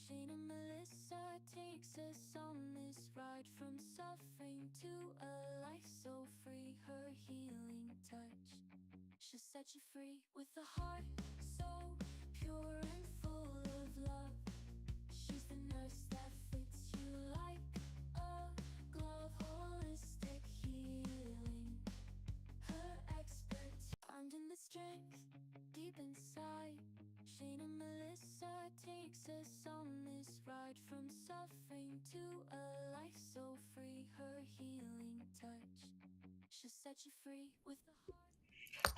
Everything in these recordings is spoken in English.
Shayna Melissa takes us on this ride from suffering to a life so free. Her healing touch she'll set you free with a heart so pure and full of love. She's the nurse that fits you like a glove. Holistic healing, her expertise found in the strength deep inside. Shayna Melissa takes us on this ride from suffering to a life so free. Her healing touch she'll set you free with a heart.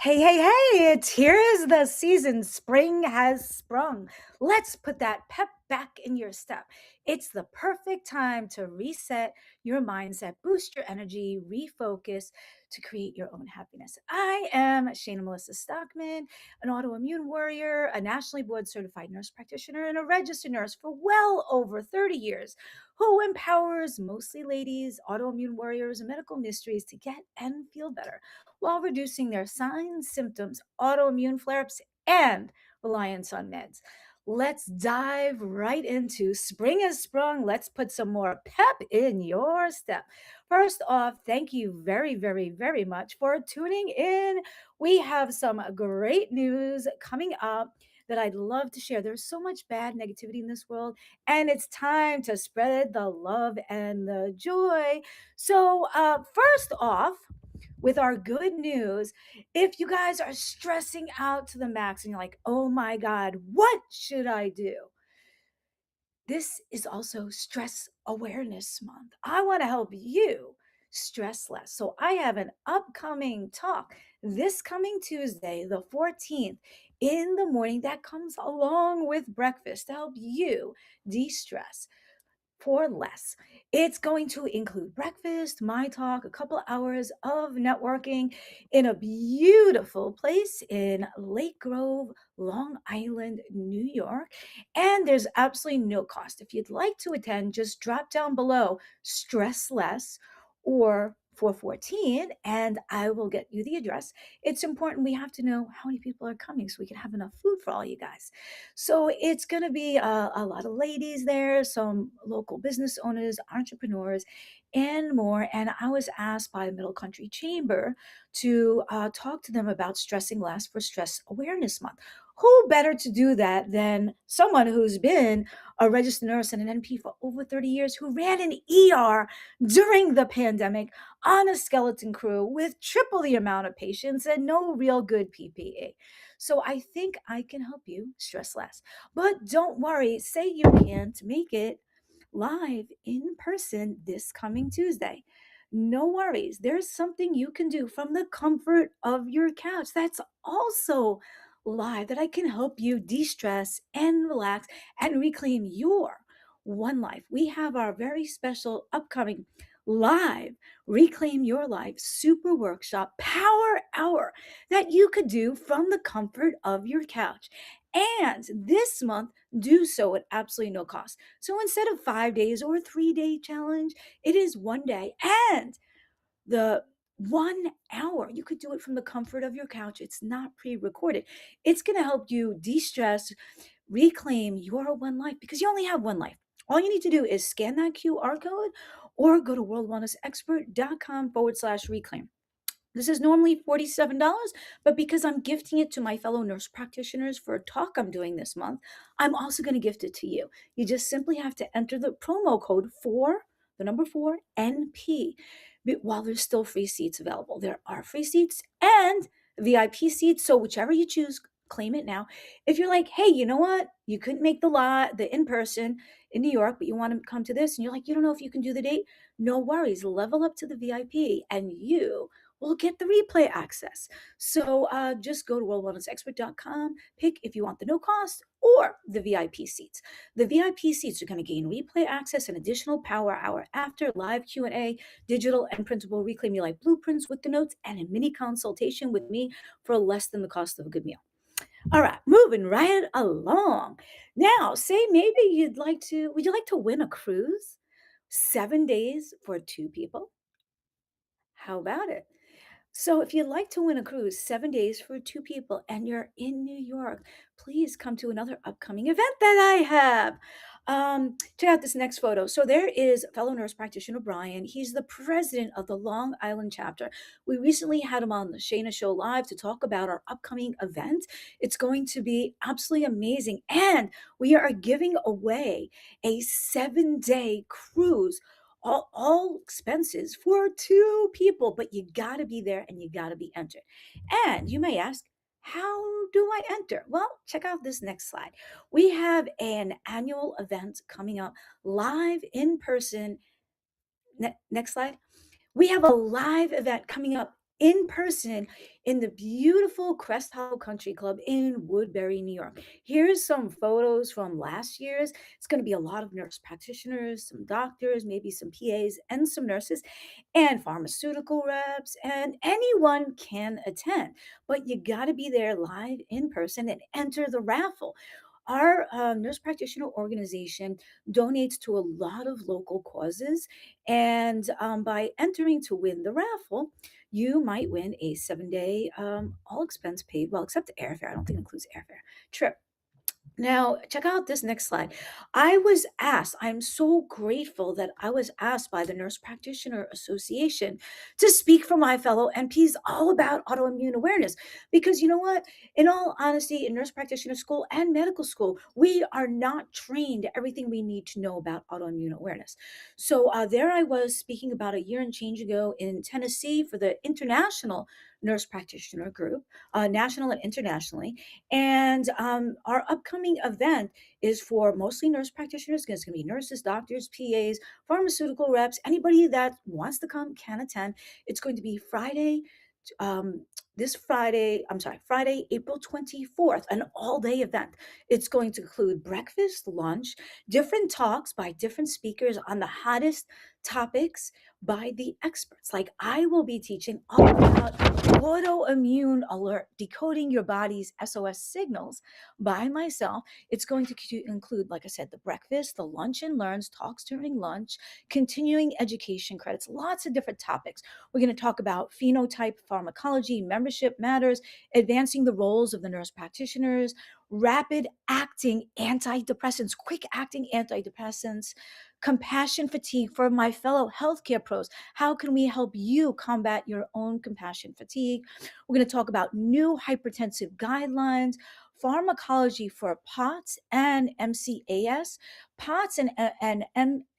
Hey, hey, hey, it's here is the season. Spring has sprung. Let's put that pep back in your step. It's the perfect time to reset your mindset, boost your energy, refocus to create your own happiness. I am Shayna Melissa Stockman, an autoimmune warrior, a nationally board certified nurse practitioner, and a registered nurse for well over 30 years who empowers mostly ladies, autoimmune warriors, and medical mysteries to get and feel better while reducing their signs, symptoms, autoimmune flare ups, and reliance on meds. Let's dive right into spring has sprung. Let's put some more pep in your step. First off, thank you very, very, very much for tuning in. We have some great news coming up that I'd love to share. There's so much bad negativity in this world, and it's time to spread the love and the joy. So, first off, with our good news. If you guys are stressing out to the max and you're like, oh my God, what should I do? This is also Stress Awareness Month. I want to help you stress less. So I have an upcoming talk this coming Tuesday, the 14th, in the morning that comes along with breakfast to help you de stress for less. It's going to include breakfast, my talk, a couple hours of networking in a beautiful place in Lake Grove, Long Island, New York. And there's absolutely no cost. If you'd like to attend, just drop down below Stress Less or 414 and I will get you the address. It's important we have to know how many people are coming so we can have enough food for all you guys. So it's going to be a lot of ladies there, some local business owners, entrepreneurs, and more. And I was asked by the Middle Country Chamber to talk to them about stressing less for Stress Awareness Month. Who better to do that than someone who's been a registered nurse and an NP for over 30 years, who ran an ER during the pandemic on a skeleton crew with triple the amount of patients and no real good PPE. So I think I can help you stress less. But don't worry, say you can't make it live in person this coming Tuesday. No worries. There's something you can do from the comfort of your couch that's also live that I can help you de stress and relax and reclaim your one life. We have our very special upcoming live Reclaim Your Life Super Workshop Power Hour that you could do from the comfort of your couch. And this month, do so at absolutely no cost. So instead of 5 days or a 3 day challenge, it is one day. And the 1 hour, you could do it from the comfort of your couch. It's not pre recorded. It's going to help you de stress, reclaim your one life because you only have one life. All you need to do is scan that QR code or go to worldwellnessexpert.com/reclaim. This is normally $47, but because I'm gifting it to my fellow nurse practitioners for a talk I'm doing this month, I'm also going to gift it to you. You just simply have to enter the promo code for the number 4NP while there's still free seats available. There are free seats and VIP seats, so whichever you choose, claim it now. If you're like, hey, you know what? You couldn't make the in person in New York, but you want to come to this, and you're like, you don't know if you can do the date. No worries. Level up to the VIP, and you will get the replay access. So just go to worldwellnessexpert.com, pick if you want the no cost or the VIP seats. The VIP seats are going to gain replay access and additional power hour after live Q&A, digital and printable Reclaim Your Life blueprints with the notes, and a mini consultation with me for less than the cost of a good meal. All right, moving right along. Now, say maybe would you like to win a cruise? 7 days for two people? How about it? So, if you'd like to win a cruise 7 days for two people and you're in New York, please come to another upcoming event that I have. Check out this next photo. So there is fellow nurse practitioner Brian. He's the president of the Long Island chapter. We recently had him on the Shayna show live to talk about our upcoming event. It's going to be absolutely amazing. And we are giving away a 7-day cruise, all expenses for 2 people, but you got to be there and you got to be entered. And you may ask, how do I enter? Well, check out this next slide. We have an annual event coming up live in person. Next slide. We have a live event coming up in person in the beautiful Crest Hollow Country Club in Woodbury, New York. Here's some photos from last year's. It's going to be a lot of nurse practitioners, some doctors, maybe some PAs, and some nurses, and pharmaceutical reps, and anyone can attend. But you got to be there live in person and enter the raffle. Our nurse practitioner organization donates to a lot of local causes, and by entering to win the raffle, you might win a 7-day, all expense paid, well, except airfare. I don't think it includes airfare trip. Now, check out this next slide. I'm so grateful that I was asked by the Nurse Practitioner Association to speak for my fellow NPs all about autoimmune awareness. Because you know what? In all honesty, in nurse practitioner school and medical school, we are not trained everything we need to know about autoimmune awareness. So there I was speaking about a year and change ago in Tennessee for the International Nurse Practitioner Group, national and internationally. And our upcoming event is for mostly nurse practitioners. It's going to be nurses, doctors, PAs, pharmaceutical reps. Anybody that wants to come can attend. It's going to be um, Friday, April 24th, an all day event. It's going to include breakfast, lunch, different talks by different speakers on the hottest topics by the experts. Like I will be teaching all about autoimmune alert, decoding your body's SOS signals by myself. It's going to include, like I said, the breakfast, the lunch and learns, talks during lunch, continuing education credits, lots of different topics. We're going to talk about phenotype pharmacology, membership matters, advancing the roles of the nurse practitioners, rapid acting antidepressants, quick acting antidepressants, compassion fatigue for my fellow healthcare pros. How can we help you combat your own compassion fatigue? We're going to talk about new hypertensive guidelines, pharmacology for POTS and MCAS. POTS and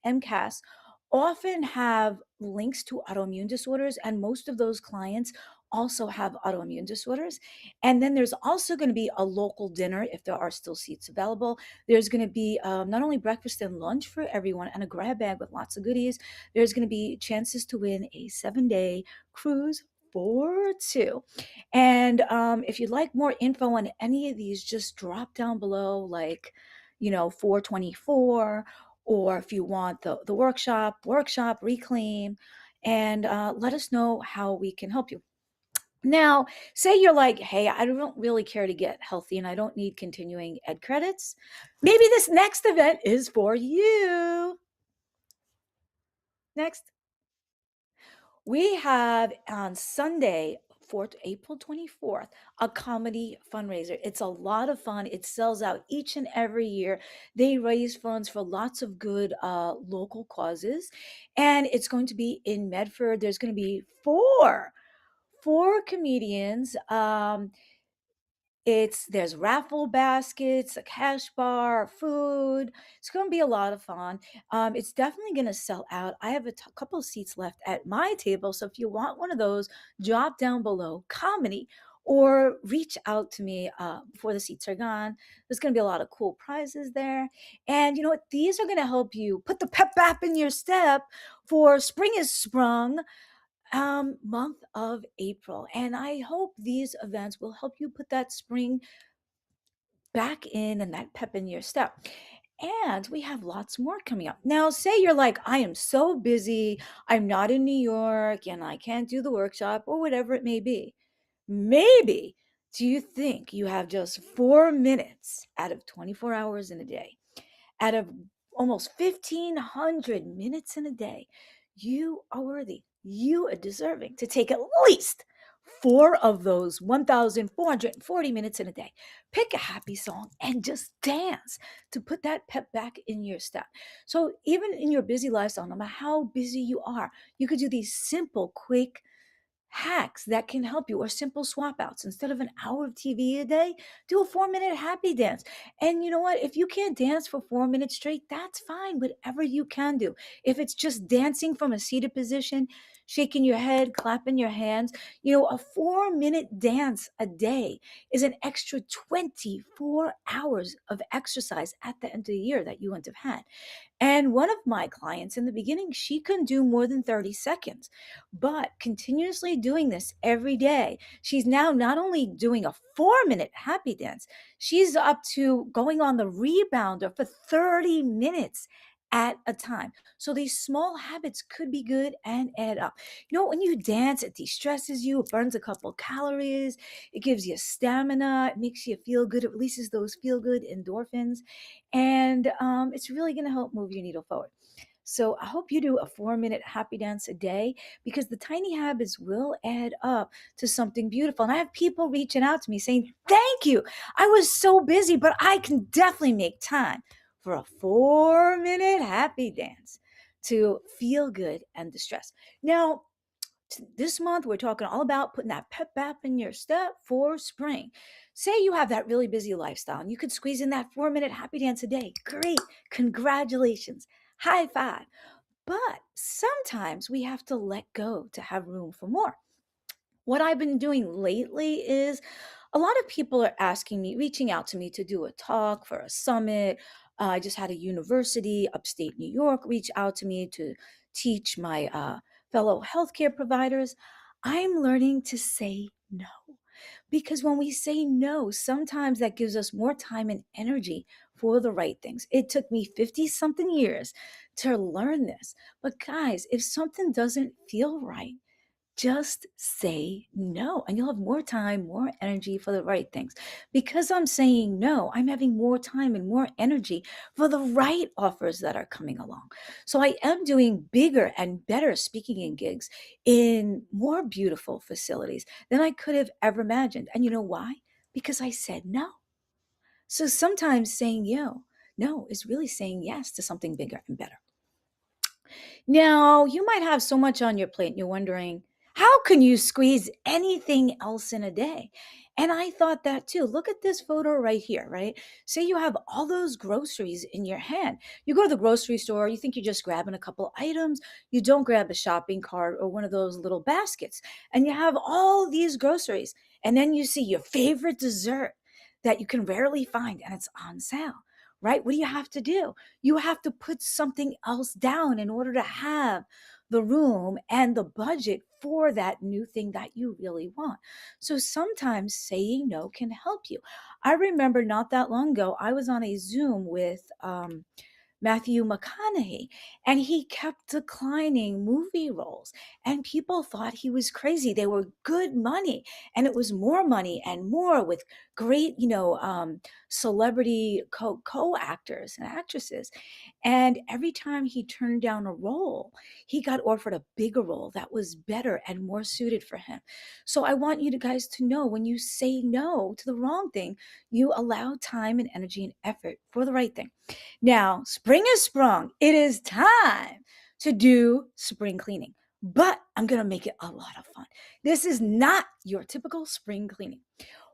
MCAS often have links to autoimmune disorders, and most of those clients also have autoimmune disorders. And then there's also going to be a local dinner if there are still seats available. There's going to be not only breakfast and lunch for everyone and a grab bag with lots of goodies. There's going to be chances to win a 7-day cruise for 2. And if you'd like more info on any of these, just drop down below, like, 424, or if you want the workshop, reclaim, and let us know how we can help you. Now, say you're like, hey, I don't really care to get healthy and I don't need continuing ed credits. Maybe this next event is for you. Next. We have on Sunday, April 24th, a comedy fundraiser. It's a lot of fun. It sells out each and every year. They raise funds for lots of good local causes. And it's going to be in Medford. There's going to be four comedians. There's raffle baskets, a cash bar, food. It's going to be a lot of fun. It's definitely going to sell out. I have a couple of seats left at my table, so if you want one of those, drop down below comedy or reach out to me before the seats are gone. There's going to be a lot of cool prizes there, and you know what? These are going to help you put the pep back in your step for Spring is Sprung month of April. And I hope these events will help you put that spring back in and that pep in your step. And we have lots more coming up. Now, say you're like, I am so busy, I'm not in New York, and I can't do the workshop or whatever it may be. Maybe do you think you have just 4 minutes out of 24 hours in a day, out of almost 1,500 minutes in a day? You are worthy. You are deserving to take at least 4 of those 1,440 minutes in a day. Pick a happy song and just dance to put that pep back in your step. So even in your busy lifestyle, no matter how busy you are, you could do these simple, quick hacks that can help you, or simple swap outs. Instead of an hour of TV a day, do a 4 minute happy dance. And you know what? If you can't dance for 4 minutes straight, that's fine. Whatever you can do. If it's just dancing from a seated position, shaking your head, clapping your hands, a 4 minute dance a day is an extra 24 hours of exercise at the end of the year that you wouldn't have had. And one of my clients in the beginning, she couldn't do more than 30 seconds, but continuously doing this every day, she's now not only doing a 4 minute happy dance, she's up to going on the rebounder for 30 minutes at a time. So these small habits could be good and add up. When you dance, it de-stresses you, it burns a couple calories, it gives you stamina, it makes you feel good, it releases those feel good endorphins, and it's really going to help move your needle forward. So I hope you do a 4 minute happy dance a day, because the tiny habits will add up to something beautiful. And I have people reaching out to me saying, thank you. I was so busy, but I can definitely make time for a 4 minute happy dance to feel good and distress. Now, this month, we're talking all about putting that pep back in your step for spring. Say you have that really busy lifestyle and you could squeeze in that 4 minute happy dance a day. Great. Congratulations. High five. But sometimes we have to let go to have room for more. What I've been doing lately is a lot of people are asking me, reaching out to me to do a talk for a summit. I just had a university upstate New York reach out to me to teach my fellow healthcare providers. I'm learning to say no, because when we say no, sometimes that gives us more time and energy for the right things. It took me 50 something years to learn this. But guys, if something doesn't feel right, just say no, and you'll have more time, more energy for the right things. Because I'm saying no, I'm having more time and more energy for the right offers that are coming along. So I am doing bigger and better speaking and gigs in more beautiful facilities than I could have ever imagined. And you know why? Because I said no. So sometimes saying no is really saying yes to something bigger and better. Now, you might have so much on your plate and you're wondering, how can you squeeze anything else in a day? And I thought that too. Look at this photo right here, right? Say you have all those groceries in your hand. You go to the grocery store, you think you're just grabbing a couple items. You don't grab a shopping cart or one of those little baskets. And you have all these groceries. And then you see your favorite dessert that you can rarely find and it's on sale, right? What do you have to do? You have to put something else down in order to have the room and the budget for that new thing that you really want. So sometimes saying no can help you. I remember not that long ago, I was on a Zoom with Matthew McConaughey, and he kept declining movie roles. And people thought he was crazy. They were good money, and it was more money and more with great, celebrity co-actors and actresses. And every time he turned down a role, he got offered a bigger role that was better and more suited for him. So I want you guys to know, when you say no to the wrong thing, you allow time and energy and effort for the right thing. Now, spring is sprung. It is time to do spring cleaning, but I'm going to make it a lot of fun. This is not your typical spring cleaning.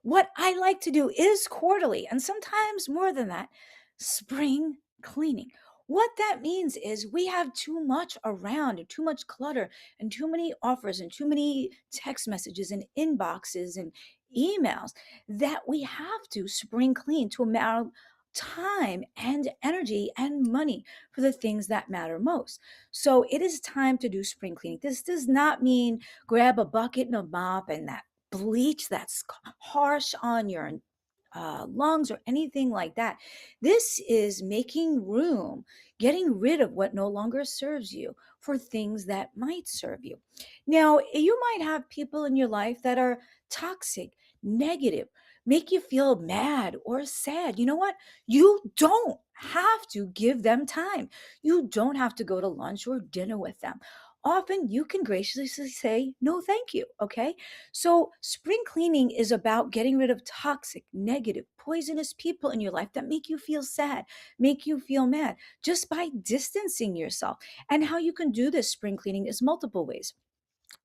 What I like to do is quarterly, and sometimes more than that, spring cleaning. What that means is we have too much around and too much clutter and too many offers and too many text messages and inboxes and emails that we have to spring clean to amount time and energy and money for the things that matter most. So it is time to do spring cleaning. This does not mean grab a bucket and a mop and that bleach that's harsh on your lungs or anything like that. This is making room, getting rid of what no longer serves you for things that might serve you. Now, you might have people in your life that are toxic, negative, make you feel mad or sad. You know what? You don't have to give them time. You don't have to go to lunch or dinner with them. often you can graciously say, no, thank you. Okay. So, spring cleaning is about getting rid of toxic, negative, poisonous people in your life that make you feel sad, make you feel mad, just by distancing yourself. And how you can do this spring cleaning is multiple ways.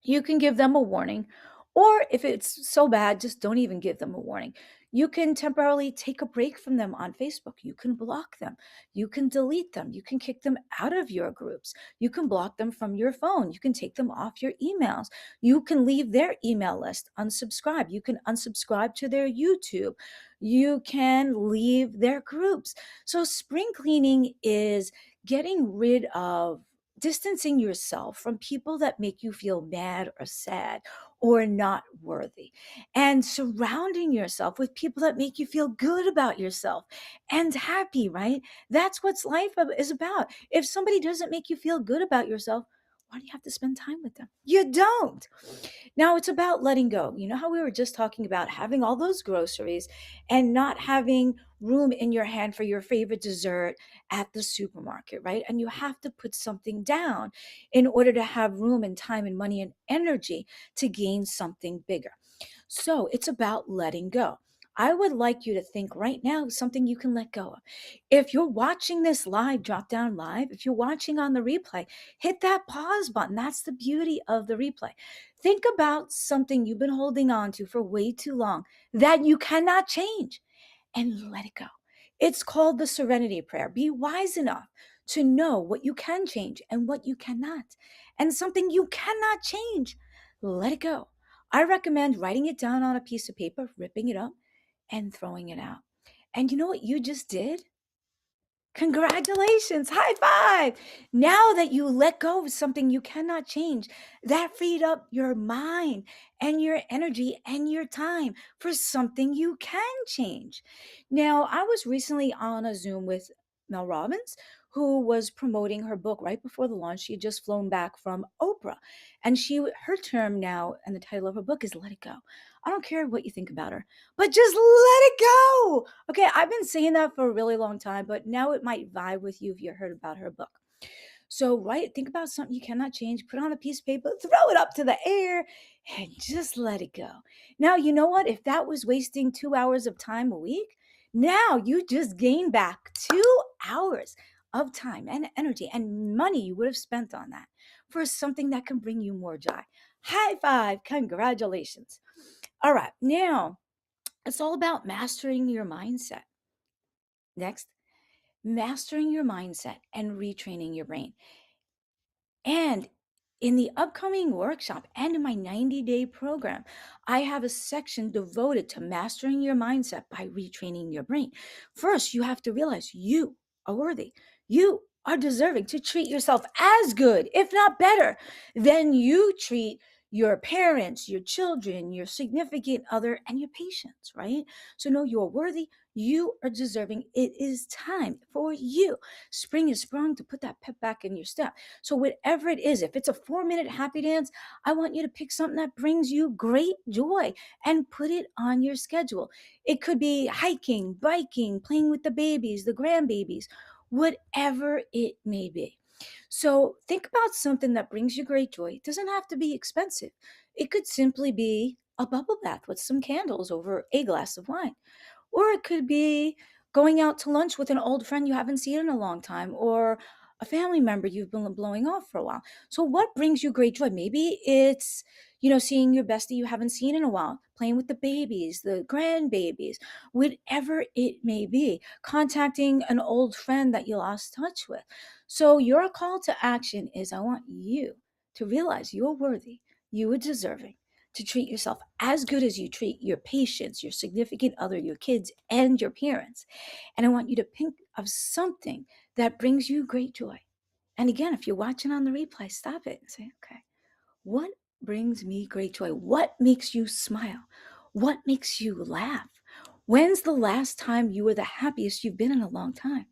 You can give them a warning, or if it's so bad, just don't even give them a warning. You can temporarily take a break from them on Facebook. You can block them. You can delete them. You can kick them out of your groups. You can block them from your phone. You can take them off your emails. You can leave their email list, unsubscribe. You can unsubscribe to their YouTube. You can leave their groups. So, spring cleaning is getting rid of, distancing yourself from people that make you feel mad or sad or not worthy, and surrounding yourself with people that make you feel good about yourself and happy, right? That's what life is about. If somebody doesn't make you feel good about yourself, why do you have to spend time with them? You don't. Now it's about letting go. You know how we were just talking about having all those groceries and not having room in your hand for your favorite dessert at the supermarket, right? And you have to put something down in order to have room and time and money and energy to gain something bigger. So it's about letting go. I would like you to think right now something you can let go of. If you're watching this live, drop down live. If you're watching on the replay, hit that pause button. That's the beauty of the replay. Think about something you've been holding on to for way too long that you cannot change, and let it go. It's called the serenity prayer. Be wise enough to know what you can change and what you cannot. And something you cannot change, let it go. I recommend writing it down on a piece of paper, ripping it up, and throwing it out. And you know what you just did? Congratulations. High five. Now that you let go of something you cannot change, that freed up your mind and your energy and your time for something you can change. Now, I was recently on a Zoom with Mel Robbins, who was promoting her book right before the launch. She had just flown back from Oprah. And her term now, and the title of her book is Let It Go. I don't care what you think about her, but just let it go. Okay, I've been saying that for a really long time, but now it might vibe with you if you heard about her book. So, right, think about something you cannot change, put on a piece of paper, throw it up to the air, and just let it go. Now, you know what? If that was wasting 2 hours of time a week, now you just gain back 2 hours of time and energy and money you would have spent on that for something that can bring you more joy. High five, congratulations. All right, now it's all about mastering your mindset. Next, mastering your mindset and retraining your brain. And in the upcoming workshop and in my 90-day program, I have a section devoted to mastering your mindset by retraining your brain. First, you have to realize you are worthy. You are deserving to treat yourself as good, if not better, than you treat your parents, your children, your significant other, and your patients, right? So know you are worthy. You are deserving. It is time for you. Spring is sprung to put that pep back in your step. So whatever it is, if it's a 4-minute happy dance, I want you to pick something that brings you great joy and put it on your schedule. It could be hiking, biking, playing with the babies, the grandbabies, whatever it may be. So think about something that brings you great joy. It doesn't have to be expensive. It could simply be a bubble bath with some candles over a glass of wine. Or it could be going out to lunch with an old friend you haven't seen in a long time, or a family member you've been blowing off for a while. So what brings you great joy? Maybe it's, seeing your bestie you haven't seen in a while, playing with the babies, the grandbabies, whatever it may be, contacting an old friend that you lost touch with. So your call to action is, I want you to realize you're worthy, you are deserving to treat yourself as good as you treat your patients, your significant other, your kids, and your parents. And I want you to think of something that brings you great joy. And again, if you're watching on the replay, stop it and say, okay, what brings me great joy? What makes you smile? What makes you laugh? When's the last time you were the happiest you've been in a long time?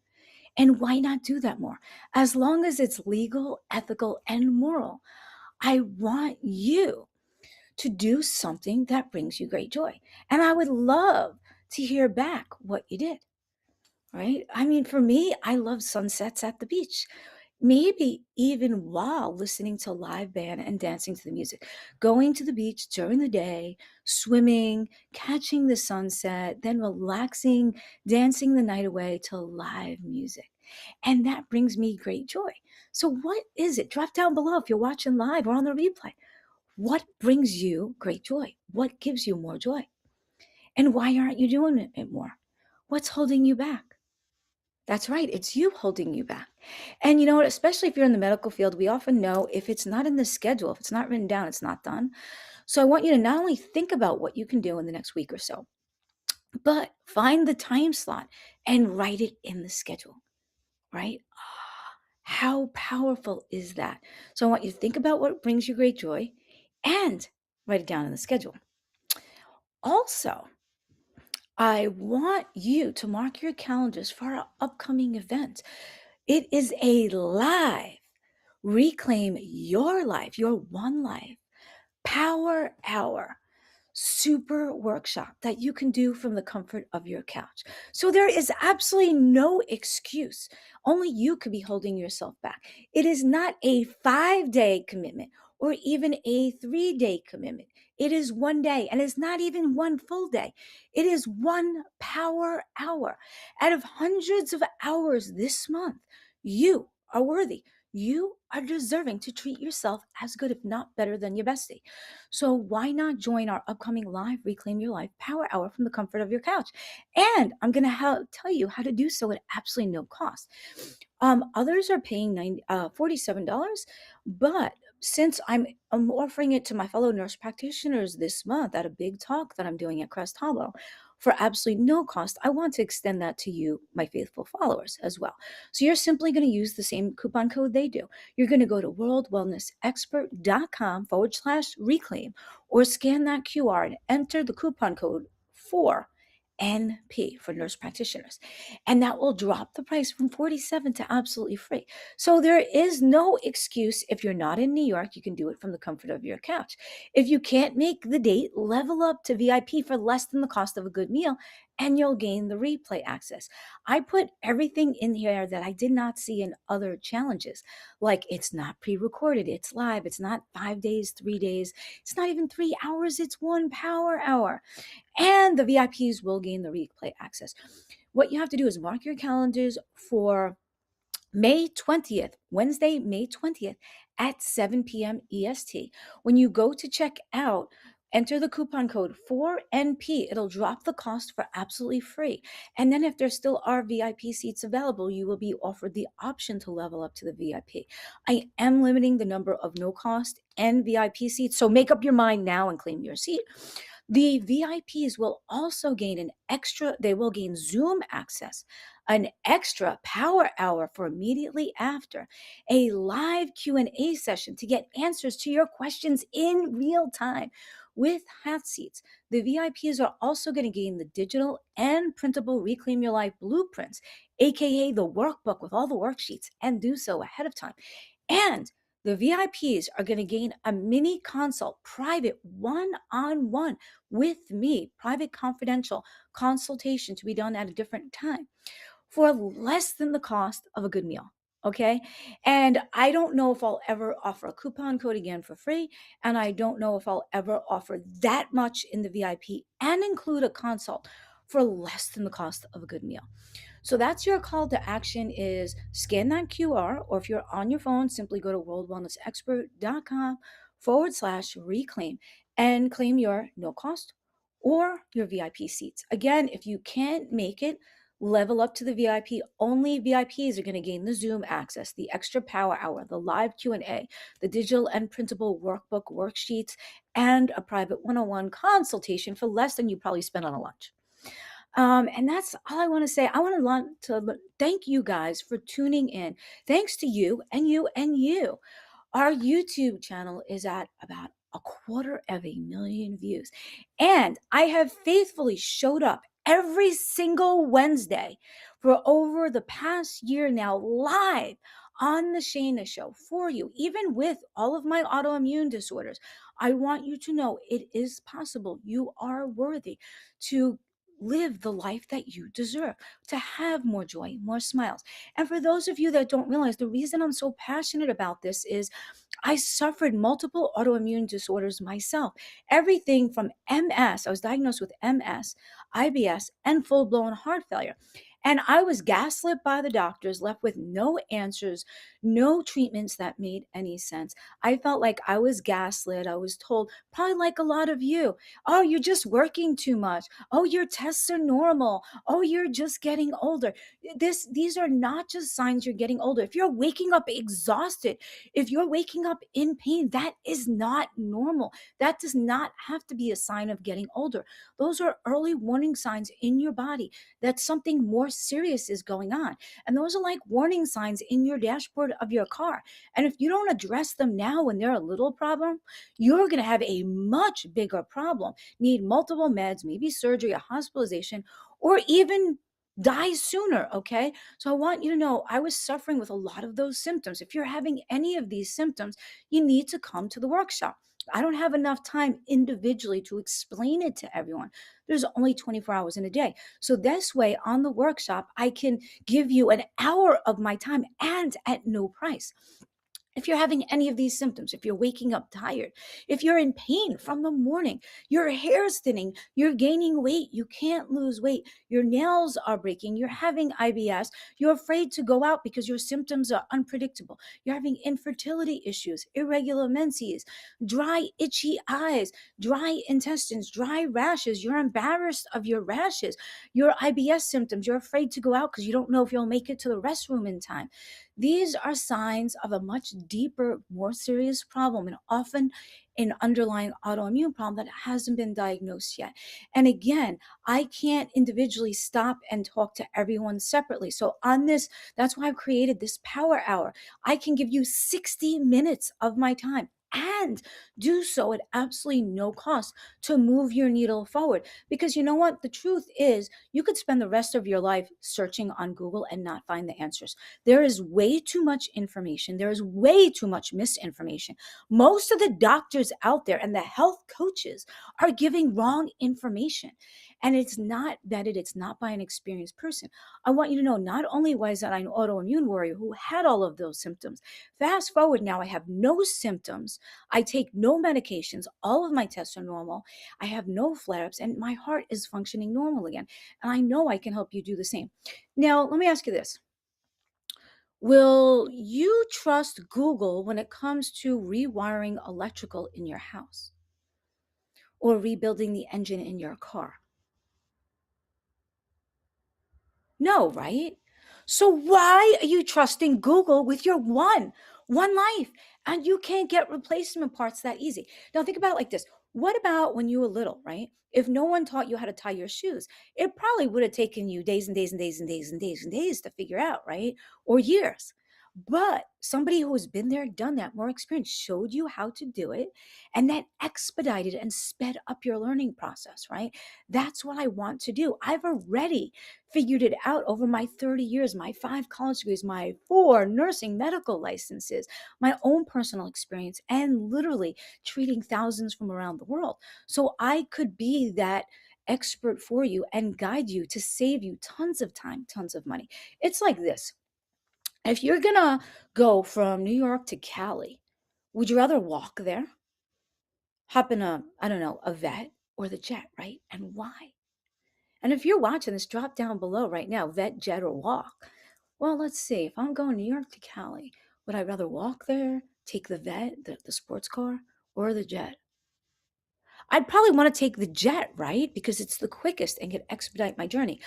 And why not do that more? As long as it's legal, ethical, and moral, I want you to do something that brings you great joy. And I would love to hear back what you did, right? I mean, for me, I love sunsets at the beach. maybe even while listening to live band and dancing to the music, going to the beach during the day, swimming, catching the sunset, then relaxing, dancing the night away to live music. And that brings me great joy. So, what is it? Drop down below if you're watching live or on the replay. What brings you great joy? What gives you more joy? And why aren't you doing it more? What's holding you back? That's right, it's you holding you back. And you know what? Especially if you're in the medical field, we often know if it's not in the schedule, if it's not written down, it's not done. So I want you to not only think about what you can do in the next week or so, but find the time slot and write it in the schedule, right? How powerful is that? So I want you to think about what brings you great joy and write it down in the schedule. Also, I want you to mark your calendars for our upcoming event. It is a live Reclaim Your Life, your one life, Power Hour super workshop that you can do from the comfort of your couch. So there is absolutely no excuse. Only you could be holding yourself back. It is not a 5-day commitment or even a 3-day commitment. It is one day, and it's not even one full day. It is one power hour. Out of hundreds of hours this month, you are worthy. You are deserving to treat yourself as good, if not better than your bestie. So why not join our upcoming live Reclaim Your Life Power Hour from the comfort of your couch? And I'm going to tell you how to do so at absolutely no cost. Others are paying $47, but since I'm offering it to my fellow nurse practitioners this month at a big talk that I'm doing at Crest Hollow for absolutely no cost, I want to extend that to you, my faithful followers, as well. So you're simply going to use the same coupon code they do. You're going to go to worldwellnessexpert.com/reclaim or scan that QR and enter the coupon code for NP for nurse practitioners. And that will drop the price from 47 to absolutely free. So there is no excuse. If you're not in New York, you can do it from the comfort of your couch. If you can't make the date, level up to VIP for less than the cost of a good meal, and you'll gain the replay access. I put everything in here that I did not see in other challenges. Like, it's not pre-recorded, it's live, it's not 5 days, 3 days, it's not even 3 hours, it's one power hour. And the VIPs will gain the replay access. What you have to do is mark your calendars for May 20th, Wednesday, May 20th at 7 p.m. EST. When you go to check out, enter the coupon code 4NP. It'll drop the cost for absolutely free. And then if there still are VIP seats available, you will be offered the option to level up to the VIP. I am limiting the number of no cost and VIP seats, so make up your mind now and claim your seat. The VIPs will also gain they will gain Zoom access, an extra power hour for immediately after, a live Q&A session to get answers to your questions in real time with hot seats. The VIPs are also going to gain the digital and printable Reclaim Your Life blueprints, aka the workbook with all the worksheets, and do so ahead of time. And the VIPs are going to gain a mini consult, private one-on-one with me, private confidential consultation to be done at a different time for less than the cost of a good meal. Okay. And I don't know if I'll ever offer a coupon code again for free. And I don't know if I'll ever offer that much in the VIP and include a consult for less than the cost of a good meal. So that's your call to action, is scan that QR, or if you're on your phone, simply go to worldwellnessexpert.com/reclaim and claim your no cost or your VIP seats. Again, if you can't make it, level up to the VIP. Only VIPs are going to gain the Zoom access, the extra power hour, the live Q&A, the digital and printable workbook worksheets, and a private one-on-one consultation for less than you probably spend on a lunch. And that's all I want to say. I want to thank you guys for tuning in. Thanks to you and you and you. Our YouTube channel is at about 250,000 views. And I have faithfully showed up every single Wednesday for over the past year now, live on the Shayna Show for you, even with all of my autoimmune disorders. I want you to know it is possible. You are worthy to live the life that you deserve, to have more joy, more smiles. And for those of you that don't realize, the reason I'm so passionate about this is I suffered multiple autoimmune disorders myself. Everything from MS, I was diagnosed with MS, IBS, and full blown heart failure. And I was gaslit by the doctors, left with no answers, no treatments that made any sense. I felt like I was gaslit. I was told, probably like a lot of you, oh, you're just working too much. Oh, your tests are normal. Oh, you're just getting older. These are not just signs you're getting older. If you're waking up exhausted, if you're waking up in pain, that is not normal. That does not have to be a sign of getting older. Those are early warning signs in your body that something more serious is going on. And those are like warning signs in your dashboard of your car. And if you don't address them now when they're a little problem, you're going to have a much bigger problem, need multiple meds, maybe surgery, a hospitalization, or even die sooner. Okay. So I want you to know I was suffering with a lot of those symptoms. If you're having any of these symptoms, you need to come to the workshop. I don't have enough time individually to explain it to everyone. There's only 24 hours in a day. So this way on the workshop, I can give you an hour of my time and at no price. If you're having any of these symptoms, if you're waking up tired, if you're in pain from the morning, your hair's thinning, you're gaining weight, you can't lose weight, your nails are breaking, you're having IBS, you're afraid to go out because your symptoms are unpredictable, you're having infertility issues, irregular menses, dry, itchy eyes, dry intestines, dry rashes, you're embarrassed of your rashes, your IBS symptoms, you're afraid to go out because you don't know if you'll make it to the restroom in time. These are signs of a much deeper, more serious problem, and often an underlying autoimmune problem that hasn't been diagnosed yet. And again, I can't individually stop and talk to everyone separately. So on this, that's why I've created this power hour. I can give you 60 minutes of my time and do so at absolutely no cost to move your needle forward. Because you know what? The truth is, you could spend the rest of your life searching on Google and not find the answers. There is way too much information. There is way too much misinformation. Most of the doctors out there and the health coaches are giving wrong information. And it's not vetted, it's not by an experienced person. I want you to know not only was I an autoimmune warrior who had all of those symptoms, fast forward now, I have no symptoms. I take no medications. All of my tests are normal. I have no flare ups, and my heart is functioning normal again. And I know I can help you do the same. Now, let me ask you this. Will you trust Google when it comes to rewiring electrical in your house or rebuilding the engine in your car? No, right? So why are you trusting Google with your one life? And you can't get replacement parts that easy. Now think about it like this. What about when you were little, right? If no one taught you how to tie your shoes, it probably would have taken you days and days and days and days and days and days to figure out, right? Or years. But somebody who has been there, done that, more experience, showed you how to do it, and that expedited and sped up your learning process, right? That's what I want to do. I've already figured it out over my 30 years, my 5 college degrees, my 4 nursing medical licenses, my own personal experience, and literally treating thousands from around the world. So I could be that expert for you and guide you to save you tons of time, tons of money. It's like this. If you're gonna go from New York to Cali, would you rather walk there, hop in a, I don't know, a vet or the jet, right? And why? And if you're watching this, drop down below right now, vet, jet, or walk. Well, let's see. If I'm going New York to Cali, would I rather walk there, take the vet, the sports car, or the jet? I'd probably want to take the jet, right? Because it's the quickest and can expedite my journey.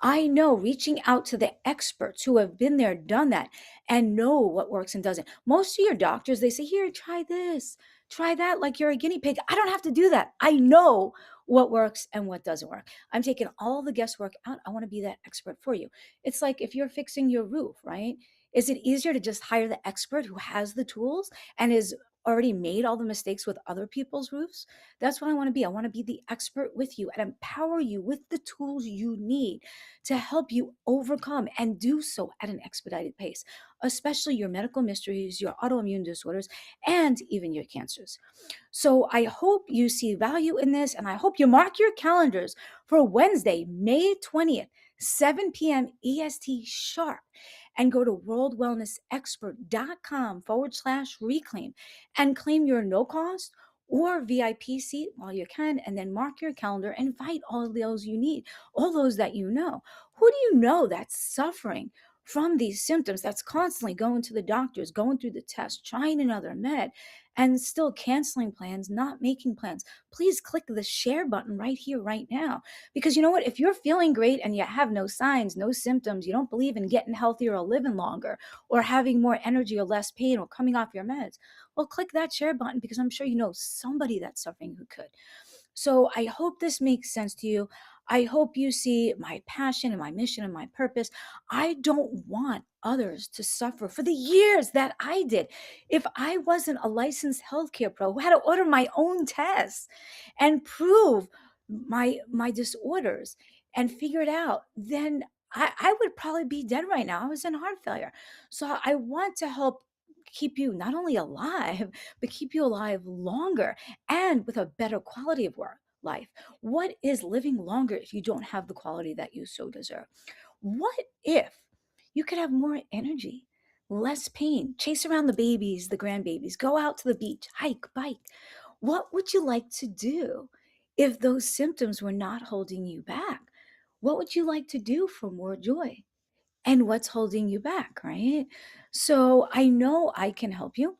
I know reaching out to the experts who have been there, done that, and know what works and doesn't. Most of your doctors, they say, here, try this, try that, like you're a guinea pig. I don't have to do that. I know what works and what doesn't work. I'm taking all the guesswork out. I want to be that expert for you. It's like if you're fixing your roof, right? Is it easier to just hire the expert who has the tools and is already made all the mistakes with other people's roofs. That's what I want to be. I want to be the expert with you and empower you with the tools you need to help you overcome and do so at an expedited pace, especially your medical mysteries, your autoimmune disorders, and even your cancers. So I hope you see value in this, and I hope you mark your calendars for Wednesday, May 20th, 7 p.m. EST sharp, and go to worldwellnessexpert.com/reclaim and claim your no cost or VIP seat while you can, and then mark your calendar and invite all of those you need, all those that you know. Who do you know that's suffering from these symptoms, that's constantly going to the doctors, going through the test, trying another med, and still canceling plans, not making plans? Please click the share button right here, right now. Because you know what? If you're feeling great and you have no signs, no symptoms, you don't believe in getting healthier or living longer or having more energy or less pain or coming off your meds, well, click that share button, because I'm sure you know somebody that's suffering who could. So I hope this makes sense to you. I hope you see my passion and my mission and my purpose. I don't want others to suffer for the years that I did. If I wasn't a licensed healthcare pro who had to order my own tests and prove my disorders and figure it out, then I would probably be dead right now. I was in heart failure. So I want to help keep you not only alive, but keep you alive longer and with a better quality of work life. What is living longer if you don't have the quality that you so deserve? What if you could have more energy, less pain, chase around the babies, the grandbabies, go out to the beach, hike, bike? What would you like to do if those symptoms were not holding you back? What would you like to do for more joy? And what's holding you back, right? So I know I can help you.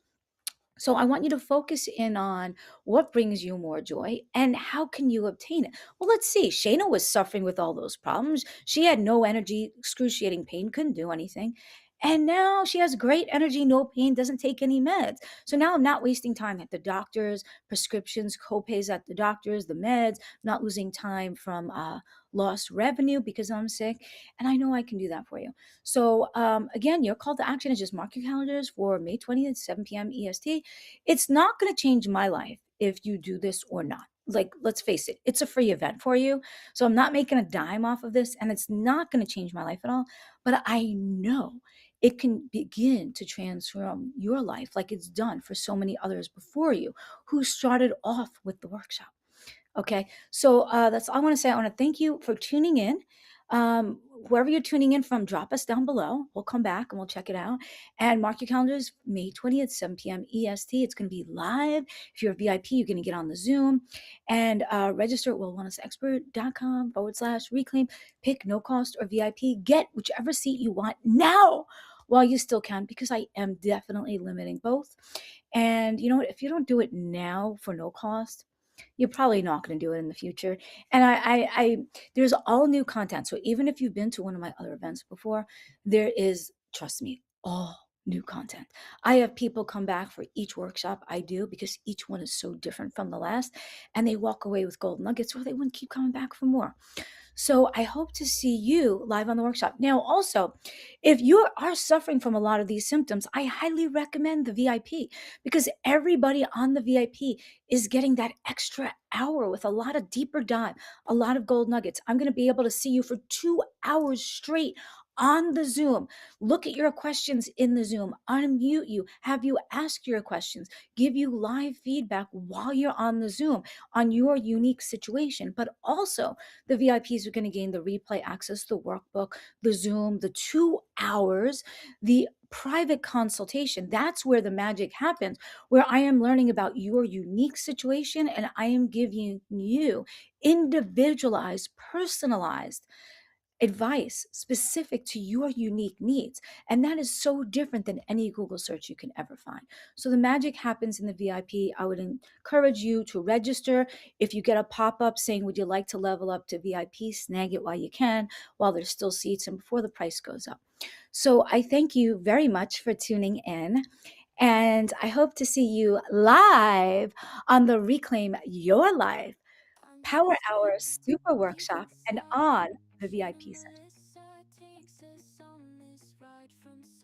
So I want you to focus in on what brings you more joy and how can you obtain it. Well, let's see. Shayna was suffering with all those problems. She had no energy, excruciating pain, couldn't do anything. And now she has great energy, no pain, doesn't take any meds. So now I'm not wasting time at the doctors, prescriptions, copays at the doctors, the meds, not losing time from lost revenue because I'm sick. And I know I can do that for you. So again, your call to action is just mark your calendars for May 20th, 7 p.m. EST. It's not going to change my life if you do this or not. Like, let's face it, it's a free event for you. So I'm not making a dime off of this, and it's not going to change my life at all. But I know it can begin to transform your life like it's done for so many others before you who started off with the workshop. Okay, so that's all I want to say. I want to thank you for tuning in. Wherever you're tuning in from, drop us down below. We'll come back and we'll check it out. And mark your calendars, May 20th, 7 p.m. EST. It's going to be live. If you're a VIP, you're going to get on the Zoom. And register at worldwellnessexpert.com/reclaim. Pick no cost or VIP. Get whichever seat you want now while you still can, because I am definitely limiting both. And you know what? If you don't do it now for no cost, you're probably not going to do it in the future. And there's all new content. So even if you've been to one of my other events before, there is, trust me, all new content. I have people come back for each workshop I do because each one is so different from the last, and they walk away with gold nuggets, or they wouldn't keep coming back for more. So I hope to see you live on the workshop. Now, also, if you are suffering from a lot of these symptoms, I highly recommend the VIP, because everybody on the VIP is getting that extra hour with a lot of deeper dive, a lot of gold nuggets. I'm going to be able to see you for 2 hours straight on the Zoom. Look at your questions in the Zoom, unmute you, have you ask your questions, give you live feedback while you're on the Zoom on your unique situation. But also, the VIPs are going to gain the replay access, the workbook, the Zoom, the 2 hours, the private consultation. That's where the magic happens, where I am learning about your unique situation and I am giving you individualized, personalized advice specific to your unique needs. And that is so different than any Google search you can ever find. So the magic happens in the VIP. I would encourage you to register. If you get a pop-up saying, would you like to level up to VIP, snag it while you can, while there's still seats and before the price goes up. So I thank you very much for tuning in. And I hope to see you live on the Reclaim Your Life Power Hour Super Workshop and on the VIP session.